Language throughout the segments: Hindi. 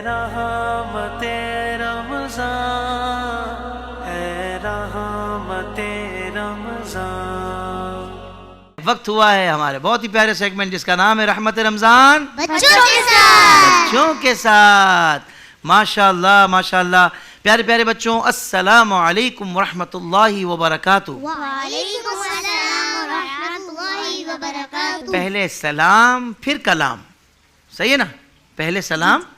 रहमते रमज़ान, है रहमते रमज़ान। वक्त हुआ है हमारे बहुत ही प्यारे सेगमेंट जिसका नाम है रहमत रमजान बच्चों के साथ। बच्चों के साथ। माशाअल्लाह माशाअल्लाह। प्यारे प्यारे बच्चों, अस्सलामु अलैकुम वरहमतुल्लाहि वबरकातुहू। वालेकुम अस्सलाम व रहमतुल्लाहि व बरकातुहू। पहले सलाम फिर कलाम, सही है ना? पहले सलाम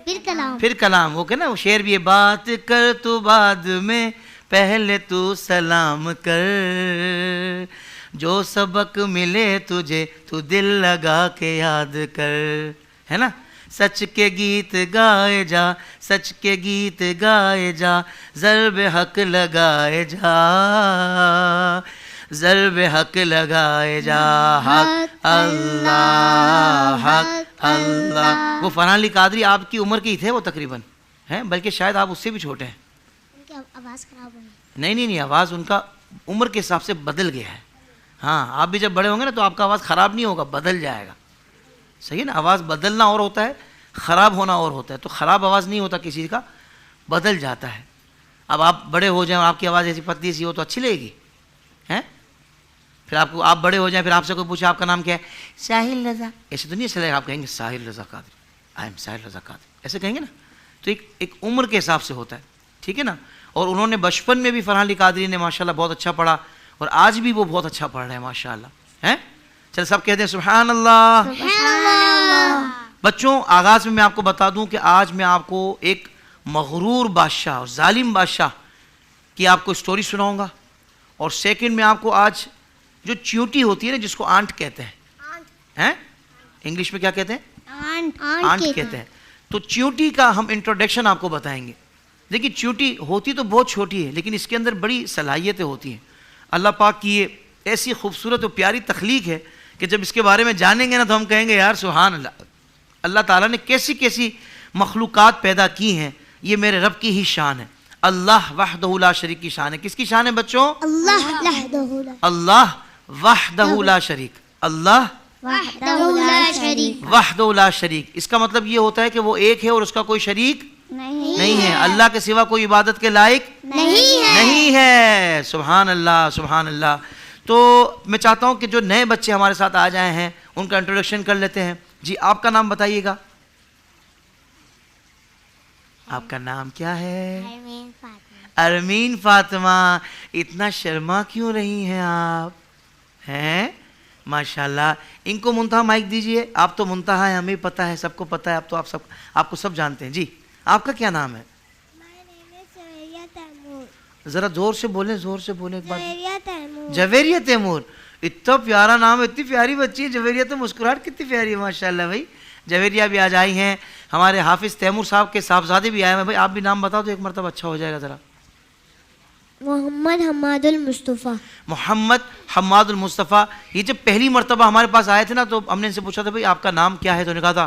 फिर कलाम। फिर कलाम। वो क्या ना, वो शेर भी है, बात कर तो बाद में पहले तू सलाम कर, जो सबक मिले तुझे तू दिल लगा के याद कर, है ना? सच के गीत गाए जा, सच के गीत गाए जा, ज़र्ब हक लगाए जा, ज़र्ब हक लगाए जा, हक अल्लाह हक अल्लाह। वो फरहान अली कादरी आपकी उम्र के ही थे वो तकरीबन, हैं, बल्कि शायद आप उससे भी छोटे हैं। उनकी आवाज़ खराब हो गई। नहीं नहीं नहीं, आवाज़ उनका उम्र के हिसाब से बदल गया है। हाँ, आप भी जब बड़े होंगे ना तो आपका आवाज़ ख़राब नहीं होगा, बदल जाएगा। सही है ना? आवाज़ बदलना और होता है, ख़राब होना और होता है। तो ख़राब आवाज़ नहीं होता किसी का, बदल जाता है। अब आप बड़े हो जाएं और आपकी आवाज़ ऐसी पतली सी हो तो अच्छी लगेगी, हैं? फिर आपको, आप बड़े हो जाएं फिर आपसे कोई पूछे आपका नाम क्या है, साहिल रज़ा, ऐसे तो नहीं चलेगा। आप कहेंगे साहिल रज़ा कादरी, आई एम साहिल रज़ा कादरी, ऐसे कहेंगे ना? तो एक उम्र के हिसाब से होता है, ठीक है ना? और उन्होंने बचपन में भी फरहान अली कादरी ने माशाल्लाह बहुत अच्छा पढ़ा और आज भी वो बहुत अच्छा पढ़ रहे हैं माशाल्लाह, हैं? चल सब कहते हैं सुभान अल्लाह। बच्चों, आगाज़ में मैं आपको बता दूं कि आज मैं आपको एक मगरूर बादशाह और जालिम बादशाह की आपको स्टोरी सुनाऊंगा। और सेकंड में आपको आज जो चींटी होती है ना, जिसको आंट कहते हैं, हैं? इंग्लिश में क्या कहते हैं? आंट कहते हैं। तो चींटी का हम इंट्रोडक्शन आपको बताएंगे। देखिए, चींटी होती तो बहुत छोटी है लेकिन इसके अंदर बड़ी सलाहियतें होती हैं। अल्लाह पाक की ये ऐसी खूबसूरत और प्यारी तख्लीक है कि जब इसके बारे में जानेंगे ना तो हम कहेंगे यार सुभान अल्लाह, अल्लाह ताला ने कैसी कैसी मखलूक़ात पैदा की हैं, ये मेरे रब की ही शान है। अल्लाह वहदहू ला शरीक की शान है। किसकी शान है बच्चों? अल्लाह अल्लाह वहदहू ला शरीक, अल्लाह वहदहू ला शरीक। वहदहू ला शरीक। इसका मतलब ये होता है कि वो एक है और उसका कोई शरीक नहीं है। अल्लाह के सिवा कोई इबादत के लायक नहीं है। सुभान अल्लाह सुभान अल्लाह। तो मैं चाहता हूँ कि जो नए बच्चे हमारे साथ आ जाए हैं उनका इंट्रोडक्शन कर लेते हैं। जी, आपका नाम बताइएगा। आपका नाम क्या है? अरमीन फातिमा। इतना शर्मा क्यों रही हैं आप, हैं? माशाल्लाह। इनको मुंतहा माइक दीजिए। आप तो मुंतहा है, हमें पता है, सबको पता है। आप तो आपको सब जानते हैं। जी, आपका क्या नाम है? ज़रा ज़ोर से बोलें, ज़ोर से बोलें एक बार। जवेरिया तैमूर। इतना प्यारा नाम है, इतनी प्यारी बच्ची है जवेरिया। तो मुस्कुराहट कितनी प्यारी है माशाल्लाह भाई। जवेरिया भी आज आई हैं। हमारे हाफिज़ तैमूर साहब के साहबजादे भी आए हैं। भाई आप भी नाम बताओ तो एक मरतबा अच्छा हो जाएगा ज़रा। मोहम्मद हम्मादुल मुस्तफ़ा। मोहम्मद हम्मादुल मुस्तफ़ा। ये जब पहली मरतबा हमारे पास आए थे ना तो हमने इनसे पूछा था भाई आपका नाम क्या है, तो उन्होंने कहा था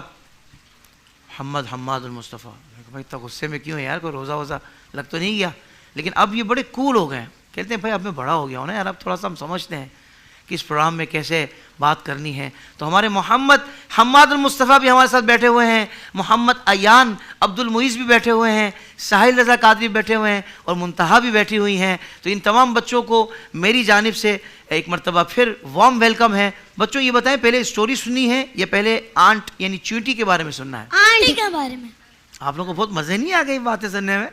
मोहम्मद हम्मादुल मुस्तफ़ा। भाई इतना गुस्से में क्यों है यार, कोई रोज़ा वोज़ा लग तो नहीं गया? लेकिन अब ये बड़े कूल हो गए। कहते हैं भाई अब मैं बड़ा हो गया हूँ ना यार, अब थोड़ा सा हम समझते हैं कि इस प्रोग्राम में कैसे बात करनी है। तो हमारे मोहम्मद हम्मादुल मुस्तफ़ा भी हमारे साथ बैठे हुए हैं, मोहम्मद अयान अब्दुल मुईज़ भी बैठे हुए हैं, साहिल रज़ा कादरी बैठे हुए हैं और मुंतहा भी बैठी हुई हैं। तो इन तमाम बच्चों को मेरी जानिब से एक मरतबा फिर वार्म वेलकम है। बच्चों ये बताएं, पहले स्टोरी सुननी है या पहले आंट यानी चींटी के बारे में सुनना है? आंटी के बारे में। आप लोगों को बहुत मज़े नहीं आ गई बातें सुनने में,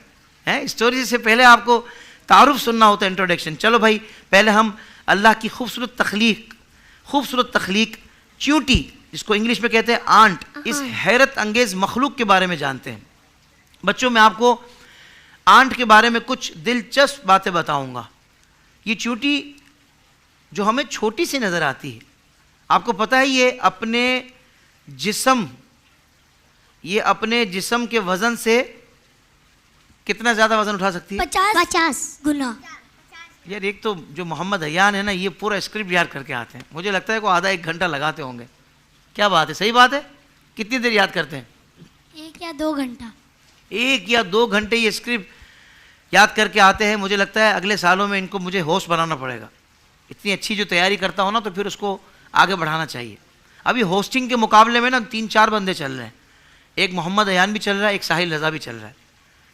हैं? स्टोरी से पहले आपको तारुफ सुनना होता है, इंट्रोडक्शन। चलो भाई, पहले हम अल्लाह की खूबसूरत तख्लीक चींटी, जिसको इंग्लिश में कहते हैं आंट, इस हैरत अंगेज़ मखलूक के बारे में जानते हैं। बच्चों, मैं आपको आंट के बारे में कुछ दिलचस्प बातें बताऊंगा। ये चींटी जो हमें छोटी सी नज़र आती है, आपको पता है ये अपने जिस्म के वज़न से कितना ज़्यादा वज़न उठा सकती है? 50 गुना। यार एक तो जो मोहम्मद अयान है ना, ये पूरा स्क्रिप्ट याद करके आते हैं। मुझे लगता है को आधा 1 घंटा लगाते होंगे। क्या बात है, सही बात है? कितनी देर याद करते हैं? 1 या 2 घंटा। 1 या 2 घंटे ये स्क्रिप्ट याद करके आते हैं। मुझे लगता है अगले सालों में इनको मुझे होस्ट बनाना पड़ेगा। इतनी अच्छी जो तैयारी करता हो ना तो फिर उसको आगे बढ़ाना चाहिए। अभी होस्टिंग के मुकाबले में ना 3-4 बंदे चल रहे हैं। एक मोहम्मद अयान भी चल रहा है, एक साहिल रज़ा भी चल रहा है।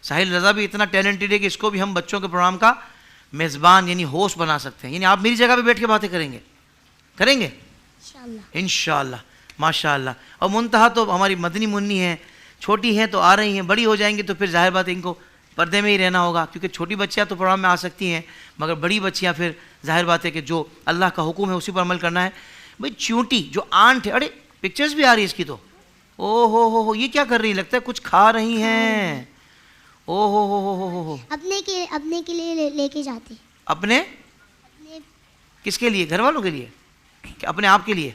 साहिल रज़ा भी इतना टैलेंटेड है कि इसको भी हम बच्चों के प्रोग्राम का मेज़बान यानी होस्ट बना सकते हैं। यानी आप मेरी जगह पे बैठ के बातें करेंगे इंशाल्लाह। इंशाअल्लाह, माशाअल्लाह। और मुंतहा तो हमारी मदनी मुन्नी है, छोटी हैं तो आ रही हैं, बड़ी हो जाएंगी तो फिर जाहिर बात है इनको पर्दे में ही रहना होगा, क्योंकि छोटी बच्चियाँ तो प्रोग्राम में आ सकती हैं, मगर बड़ी बच्चियाँ फिर जाहिर बात है कि जो अल्लाह का हुक्म है उसी पर अमल करना है। भाई चूंटी जो आंट है, अरे पिक्चर्स भी आ रही है इसकी तो, ओ हो, ये क्या कर रही है, लगता है कुछ खा रही हैं। ओ हो, अपने के लिए लेके जाते। अपने किसके लिए, घर वालों के लिए कि अपने आप के लिए?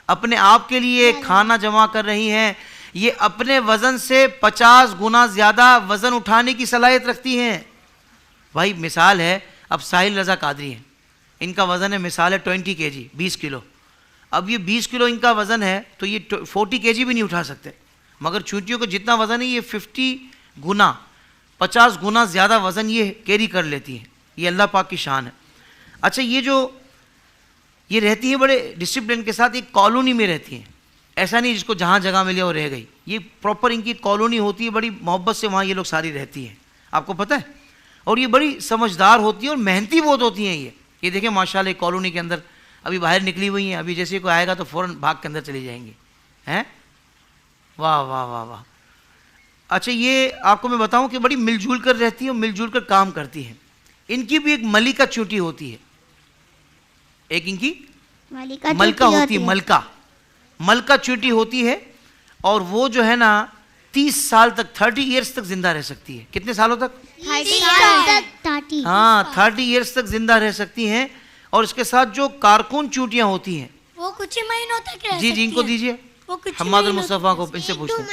अपने आप के लिए खाना जमा कर रही हैं। ये अपने वजन से 50 गुना ज्यादा वजन उठाने की सलाहियत रखती हैं। भाई मिसाल है, अब साहिल रज़ा कादरी हैं, इनका वजन है मिसाल है 20 kg, 20 किलो। अब ये 20 किलो इनका वजन है तो ये 40 kg भी नहीं उठा सकते, मगर चूंटियों का जितना वजन है ये 50 गुना ज़्यादा वजन ये कैरी कर लेती हैं। ये अल्लाह पाक की शान है। अच्छा, ये रहती है बड़े डिसिप्लिन के साथ, एक कॉलोनी में रहती हैं, ऐसा नहीं जिसको जहाँ जगह मिले और रह गई। ये प्रॉपर इनकी कॉलोनी होती है, बड़ी मोहब्बत से वहाँ ये लोग सारी रहती हैं, आपको पता है। और ये बड़ी समझदार होती है और मेहनती बहुत होती हैं। ये देखें माशाल्लाह कॉलोनी के अंदर अभी बाहर निकली हुई हैं, अभी जैसे कोई आएगा तो फ़ौरन भाग के अंदर चली जाएंगी, हैं। वाह वाह वाह वाह। अच्छा, ये आपको मैं बताऊं कि बड़ी मिलजुल कर रहती है और मिलजुल कर काम करती है। इनकी भी एक मलिका चूंटी होती है, एक इनकी मलका होती है, मलका चूंटी होती है। और वो जो है ना 30 साल तक, 30 ईयर्स तक जिंदा रह सकती है। कितने सालों तक? 30। हाँ, 30 ईयर्स तक जिंदा रह सकती हैं। और इसके साथ जो कारकुन चूंटियां होती हैं, वो कुछ ही महीनों तक रह जी इनको दीजिए, हम्माद मुस्तफ़ा को इनसे पूछते हैं।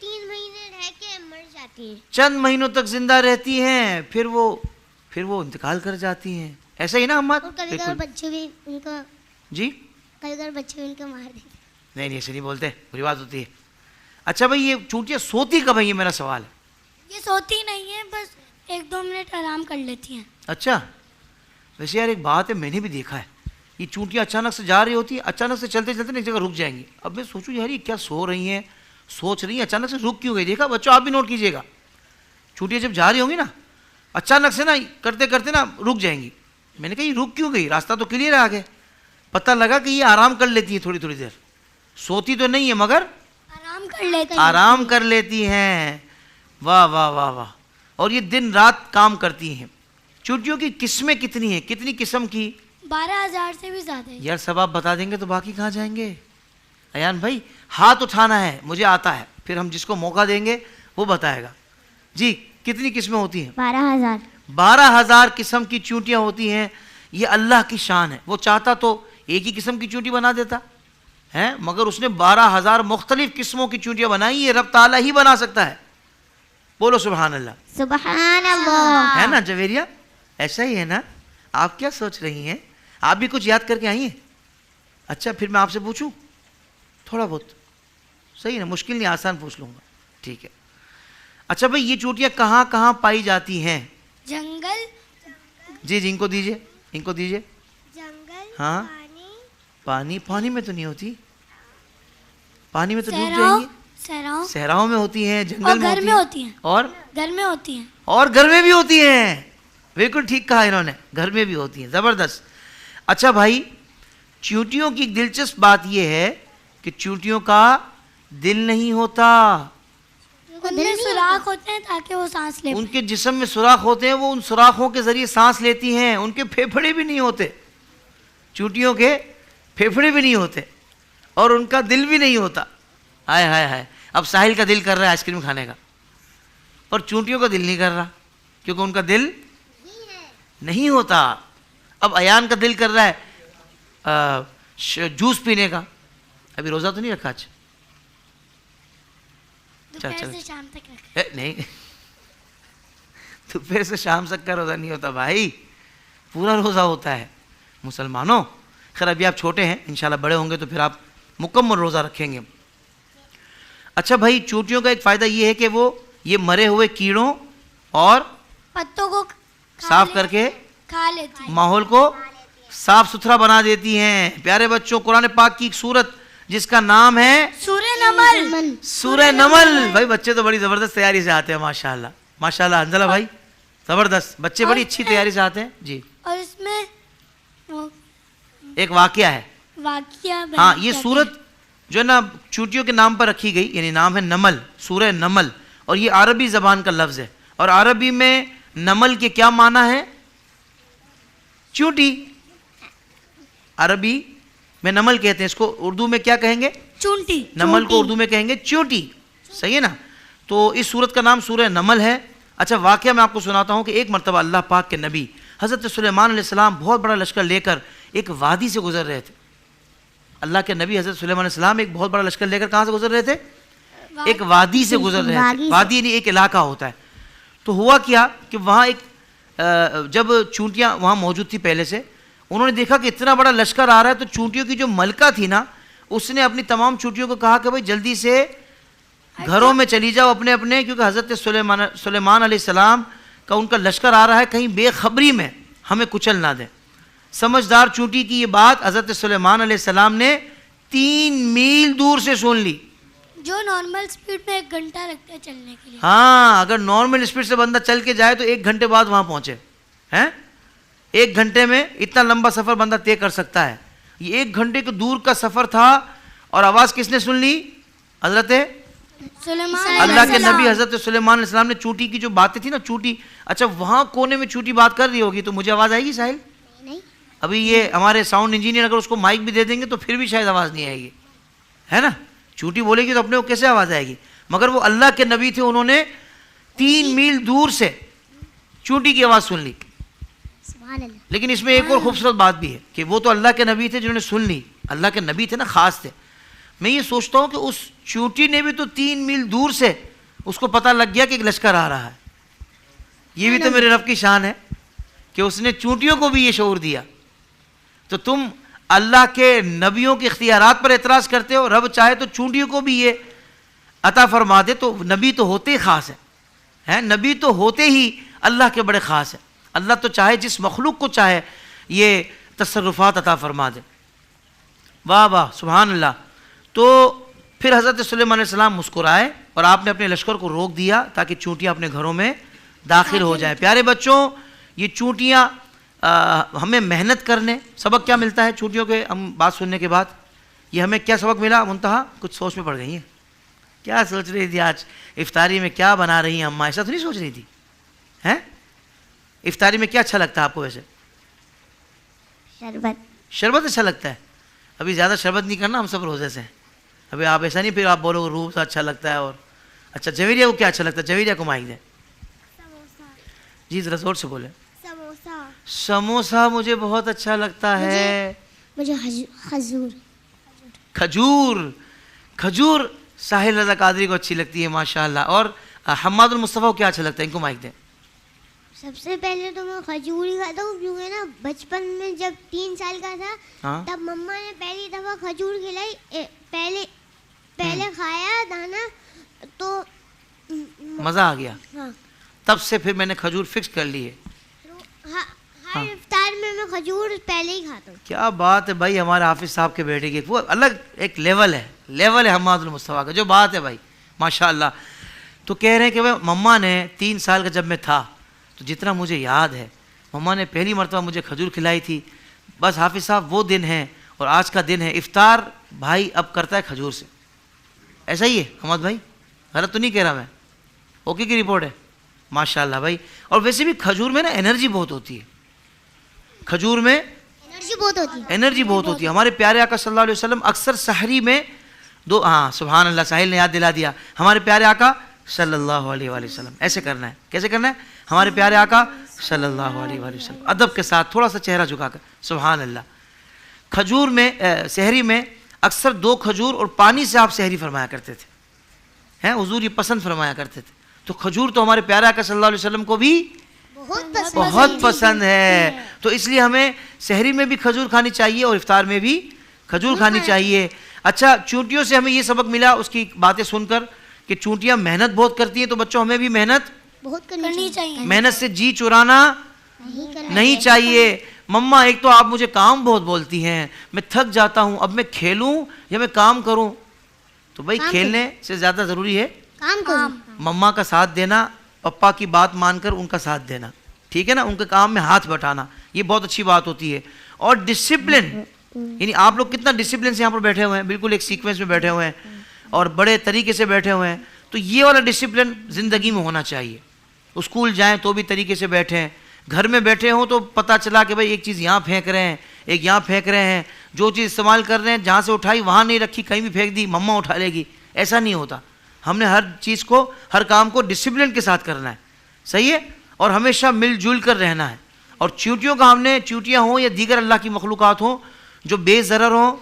3 महीने रह के मर जाती हैं। चंद महीनों तक जिंदा रहती हैं, फिर वो इंतकाल कर जाती हैं। ऐसा ही ना हम्माद? कभी बच्चे भी उनका जी, कभी बच्चे भी उनका मार देते। नहीं ऐसे नहीं बोलते, बुरी बात होती है। अच्छा भाई, ये चूंटियां सोती कब है, ये मेरा सवाल है। ये सोती नहीं है, बस 1-2 मिनट आराम कर लेती हैं। अच्छा, वैसे यार एक बात है, मैंने भी देखा है, ये चूंटियां अचानक से जा रही होती है, अचानक से चलते चलते एक जगह रुक जाएंगी। अब मैं सोचूं यार ये क्या सो रही हैं, सोच रही हैं, अचानक से रुक क्यों गई। देखा बच्चों, आप भी नोट कीजिएगा, चूंटियां जब जा रही होंगी ना, अचानक से ना करते करते ना रुक जाएंगी। मैंने कहा ये रुक क्यों गई, रास्ता तो क्लियर है आगे। पता लगा कि ये आराम कर लेती है थोड़ी थोड़ी देर, सोती तो नहीं है मगर आराम कर लेती हैं। वाह वाह वाह वाह। और ये दिन रात काम करती हैं। चूंटियों की किस्में कितनी हैं, कितनी किस्म की? 12,000 से भी ज्यादा है। यार सब आप बता देंगे तो बाकी कहाँ जाएंगे। अयान भाई हाथ उठाना है, मुझे आता है, फिर हम जिसको मौका देंगे वो बताएगा। जी, कितनी किस्में होती हैं? 12,000। 12,000 किस्म की चूंटियां होती हैं। ये अल्लाह की शान है। वो चाहता तो एक ही किस्म की चूंटी बना देता है, मगर उसने 12,000 मुख्तलिफ किस्मों की चूंटियां बनाई। ये रब ताला ही बना सकता है। बोलो सुभान अल्लाह। सुभान अल्लाह। है ना जवेरिया, ऐसा ही है ना? आप क्या सोच रही हैं? आप भी कुछ याद करके आई हैं? अच्छा, फिर मैं आपसे पूछूं थोड़ा बहुत, सही ना? मुश्किल नहीं, आसान पूछ लूंगा, ठीक है। अच्छा भाई, ये चूंटियां कहाँ कहाँ पाई जाती हैं? जंगल। जी इनको दीजिए, इनको दीजिए। जंगल, हाँ, पानी में तो नहीं होती, पानी में तो डूब सहराओं, जाएंगी। सहराओं में होती हैं, जंगल और घर में होती हैं, और घर में होती हैं, और घर में भी होती हैं। बिल्कुल ठीक कहा इन्होंने, घर में भी होती हैं। जबरदस्त। अच्छा भाई, चूंटियों की दिलचस्प बात यह है कि चूंटियों का दिल नहीं होता। उनमें सुराख होते हैं ताकि वो सांस ले। उनके जिस्म में सुराख होते हैं, वो उन सुराखों के जरिए सांस लेती हैं। उनके फेफड़े भी नहीं होते, चूंटियों के फेफड़े भी नहीं होते, और उनका दिल भी नहीं होता। हाय हाय हाय। अब साहिल का दिल कर रहा है आइसक्रीम खाने का, पर चूंटियों का दिल नहीं कर रहा, क्योंकि उनका दिल नहीं होता। अब अयान का दिल कर रहा है जूस पीने का। अभी रोज़ा तो नहीं रखा आज? दोपहर से शाम तक रखा। नहीं, दोपहर से शाम तक का रोज़ा नहीं होता भाई, पूरा रोज़ा होता है मुसलमानों। खैर अभी आप छोटे हैं, इंशाल्लाह बड़े होंगे तो फिर आप मुकम्मल रोज़ा रखेंगे। अच्छा भाई, चूंटियों का एक फ़ायदा ये है कि वो ये मरे हुए कीड़ों और पत्तों को साफ करके खा लेती हैं। माहौल को साफ सुथरा बना देती हैं। प्यारे बच्चों, कुरान पाक की एक सूरत जिसका नाम है सूर्य नमल। सूरह नमल। भाई बच्चे तो बड़ी जबरदस्त तैयारी से आते हैं माशाल्लाह, माशाल्लाह। अंजला भाई जबरदस्त, बच्चे बड़ी अच्छी तैयारी से आते हैं जी। और इसमें वो एक वाकया है, वाकिया हाँ, ये सूरत जो है ना चूंटियों के नाम पर रखी गई, यानी नाम है नमल, सूरह नमल, और ये अरबी जबान का लफ्ज है। और अरबी में नमल के क्या माना है? चूंटी। अरबी में नमल कहते हैं, इसको उर्दू में क्या कहेंगे? चूंटी। नमल को उर्दू में कहेंगे चूंटी, सही है ना। तो इस सूरत का नाम सूरह नमल है। अच्छा, वाकया मैं आपको सुनाता हूँ कि एक मरतबा अल्लाह पाक के नबी हज़रत सुलेमान अलैहिस्सलाम बहुत बड़ा लश्कर लेकर एक वादी से गुजर रहे थे। अल्लाह के नबी हज़रत सुलेमान अलैहिस्सलाम एक बहुत बड़ा लश्कर लेकर कहाँ से गुजर रहे थे? एक वादी से गुजर रहे थे। वादी यानी एक इलाका होता है। तो हुआ क्या कि वहाँ एक जब चूंटियाँ वहाँ मौजूद थी पहले से, उन्होंने देखा कि इतना बड़ा लश्कर आ रहा है, तो चूंटियों की जो मलका थी ना, उसने अपनी तमाम चूंटियों को कहा कि भाई जल्दी से घरों में चली जाओ अपने अपने, क्योंकि हज़रत सुलेमान अलैहिस्सलाम का उनका लश्कर आ रहा है, कहीं बेखबरी में हमें कुचल ना दे। समझदार चूंटी की ये बात हज़रत सुलेमान अलैहिस्सलाम ने 3 मील दूर से सुन ली। जो नॉर्मल स्पीड में 1 घंटा लगता है चलने के लिए। हाँ, अगर नॉर्मल स्पीड से बंदा चल के जाए तो 1 घंटे बाद वहाँ पहुँचे हैं। 1 घंटे में इतना लंबा सफ़र बंदा तय कर सकता है। ये 1 घंटे के दूर का सफ़र था, और आवाज़ किसने सुन ली? हज़रत अल्लाह के नबी हज़रत सुलेमान अलैहिस्सलाम ने। चूंटी की जो बातें थी ना, चूंटी, अच्छा वहाँ कोने में चूंटी बात कर रही होगी, तो मुझे आवाज़ आएगी साहिल? नहीं। अभी ये हमारे साउंड इंजीनियर अगर उसको माइक भी दे देंगे तो फिर भी शायद आवाज़ नहीं आएगी, है ना। चूंटी बोलेगी तो अपने को कैसे आवाज़ आएगी? मगर वो अल्लाह के नबी थे, उन्होंने 3 मील दूर से चूंटी की आवाज़ सुन ली। सुभान अल्लाह। लेकिन इसमें एक और खूबसूरत बात भी है कि वो तो अल्लाह के नबी थे जिन्होंने सुन ली, अल्लाह के नबी थे ना, ख़ास थे। मैं ये सोचता हूँ कि उस चूंटी ने भी तो 3 मील दूर से उसको पता लग गया कि एक लश्कर आ रहा है। ये भी तो मेरे रब की शान है कि उसने चूंटियों को भी ये शऊर दिया। तो तुम अल्लाह के नबियों के इख्तियारात पर एतराज़ करते हो, रब चाहे तो चूंटियों को भी ये अता फरमा दे। तो नबी तो होते ही ख़ास है, नबी तो होते ही अल्लाह के बड़े ख़ास है। अल्लाह तो चाहे जिस मखलूक को चाहे ये तसर्रुफ़ात अता फरमा दे। वाह वाह, सुभान अल्लाह। तो फिर हज़रत सुलेमान अलैहिस्सलाम मुस्कुराए और आपने अपने लश्कर को रोक दिया ताकि चूंटियाँ अपने घरों में दाखिल हो जाए। प्यारे बच्चों, ये चूंटियाँ हमें मेहनत करने, सबक क्या मिलता है चूंटियों के हम बात सुनने के बाद? ये हमें क्या सबक मिला? मुंतहा कुछ सोच में पड़ गई हैं। क्या सोच रही थी आज इफ्तारी में, क्या बना रही हैं अम्मा? ऐसा तो नहीं सोच रही थी? हैं, इफ्तारी में क्या अच्छा लगता है आपको वैसे? शरबत। शरबत अच्छा लगता है। अभी ज़्यादा शरबत नहीं करना, हम सब रोज़े से। अभी आप ऐसा नहीं फिर आप बोलोगे रूह अच्छा लगता है। और अच्छा, जवेरिया को क्या अच्छा लगता है? जवेरिया को माइक दे जी, ज़रा जोर से बोले। समोसा। समोसा मुझे बहुत अच्छा लगता है। मुझे खजूर। खजूर, खजूर साहिल रज़ा कादरी को अच्छी लगती है माशाल्लाह। और हम्मादुल मुस्तफ़ा को क्या अच्छा लगता है? इनको माइक दे। सबसे पहले तो मैं खजूर ही खाता हूँ, क्योंकि ना बचपन में जब 3 साल का था, हाँ? तब मम्मा ने पहली दफ़ा खजूर खिलाई। पहले खाया दाना तो मज़ा आ गया। हाँ, तब से फिर मैंने खजूर फिक्स कर ली है। हर इफ्तार में मैं खजूर पहले ही खाता हूँ। क्या बात है भाई, हमारे हाफिज साहब के बेटे की वो अलग एक लेवल है हम्मादुल मुस्तफ़ा का। जो बात है भाई माशाल्लाह। तो कह रहे हैं कि भाई मम्मा ने 3 साल का जब मैं था, तो जितना मुझे याद है मम्मा ने पहली मरतबा मुझे खजूर खिलाई थी। बस हाफिज साहब वो दिन है और आज का दिन है। इफ्तार भाई अब करता है खजूर से। ऐसा ही है अहमद भाई, गलत तो नहीं कह रहा मैं? ओके की रिपोर्ट है माशाल्लाह भाई। और वैसे भी खजूर में ना एनर्जी बहुत होती है। खजूर में एनर्जी बहुत होती है। एनर्जी बहुत होती है। हमारे प्यारे आका सल्लल्लाहु अलैहि वसल्लम अक्सर सहरी में हाँ सुभान अल्लाह, साहिल ने याद दिला दिया। हमारे प्यारे आका सल्लल्लाहु अलैहि वसल्लम ऐसे करना है। कैसे करना है? हमारे प्यारे आका सल्लल्लाहु अलैहि वसल्लम अदब के साथ थोड़ा सा चेहरा झुकाकर सुभान अल्लाह। खजूर में सहरी में अक्सर 2 खजूर और पानी से आप सहरी फरमाया करते थे, हैं हुजूर ये पसंद फरमाया करते थे। तो खजूर तो हमारे प्यारे आका सल्लल्लाहु अलैहि वसल्लम को भी बहुत पसंद है। तो इसलिए हमें सहरी में भी खजूर खानी चाहिए और इफ्तार में भी खजूर खानी चाहिए। अच्छा, चूंटियों से हमें ये सबक मिला उसकी बातें सुनकर कि चूंटियाँ मेहनत बहुत करती हैं। तो बच्चों हमें भी मेहनत बहुत करनी चाहिए। मेहनत से जी चुराना नहीं चाहिए। मम्मा एक तो आप मुझे काम बहुत बोलती हैं, मैं थक जाता हूँ, अब मैं खेलूं या मैं काम करूं? तो भाई खेलने से ज़्यादा ज़रूरी है काम करो। मम्मा का साथ देना, पप्पा की बात मानकर उनका साथ देना, ठीक है ना, उनके काम में हाथ बटाना, ये बहुत अच्छी बात होती है। और डिसिप्लिन, यानी आप लोग कितना डिसिप्लिन से यहाँ पर बैठे हुए हैं, बिल्कुल एक सीक्वेंस में बैठे हुए हैं और बड़े तरीके से बैठे हुए हैं, तो ये वाला डिसिप्लिन ज़िंदगी में होना चाहिए। स्कूल जाएं तो भी तरीके से बैठें, घर में बैठे हों तो पता चला कि भाई एक चीज़ यहाँ फेंक रहे हैं, एक यहाँ फेंक रहे हैं, जो चीज़ इस्तेमाल कर रहे हैं जहाँ से उठाई वहाँ नहीं रखी, कहीं भी फेंक दी, मम्मा उठा लेगी, ऐसा नहीं होता। हमने हर चीज़ को, हर काम को डिसिप्लिन के साथ करना है, सही है, और हमेशा मिलजुल कर रहना है। और चींटियों का हमने, चींटियाँ हों या दीगर अल्लाह की मखलूक़ात हों जो बेज़रर हों,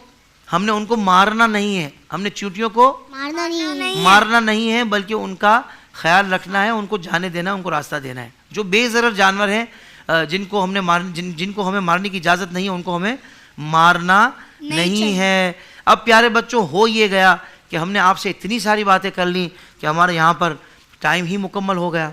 हमने उनको मारना नहीं है, हमने चींटियों को मारना नहीं है, बल्कि उनका ख्याल रखना है, उनको जाने देना है, उनको रास्ता देना है। जो बेज़रर जानवर हैं जिनको हमें मारने की इजाज़त नहीं है, उनको हमें मारना नहीं है। अब प्यारे बच्चों, हो ये गया कि हमने आपसे इतनी सारी बातें कर ली कि हमारे यहाँ पर टाइम ही मुकम्मल हो गया,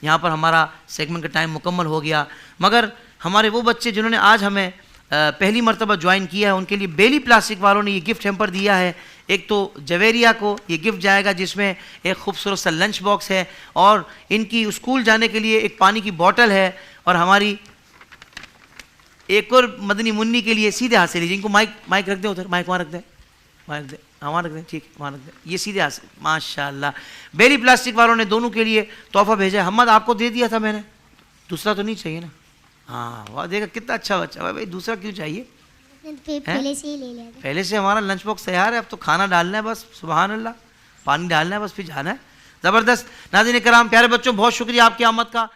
यहाँ पर हमारा सेगमेंट का टाइम मुकम्मल हो गया। मगर हमारे वो बच्चे जिन्होंने आज हमें पहली मरतबा ज्वाइन किया है, उनके लिए बेली प्लास्टिक वालों ने ये गिफ्ट हैम्पर दिया है। एक तो जवेरिया को ये गिफ्ट जाएगा जिसमें एक खूबसूरत सा लंच बॉक्स है, और इनकी स्कूल जाने के लिए एक पानी की बोतल है, और हमारी एक और मदनी मुन्नी के लिए सीधे हाथ से लीजिए, इनको माइक रख दे, उधर माइक वहाँ रख दे, वहाँ रख दे, वहाँ रख दे, ठीक है, वहाँ रख दे, ये सीधे हाथ से। माशाल्लाह, बेली प्लास्टिक वालों ने दोनों के लिए तोहफा भेजा है। हमद आपको दे दिया था मैंने, दूसरा तो नहीं चाहिए ना? हाँ, वाह, देखा कितना अच्छा बच्चा, भाई दूसरा क्यों चाहिए? पहले से ही ले लिया था। पहले से हमारा लंच बॉक्स तैयार है, अब तो खाना डालना है बस, सुभान अल्लाह, पानी डालना है बस, फिर जाना है। ज़बरदस्त। नाज़रीन किराम, प्यारे बच्चों, बहुत शुक्रिया आपकी आमद का।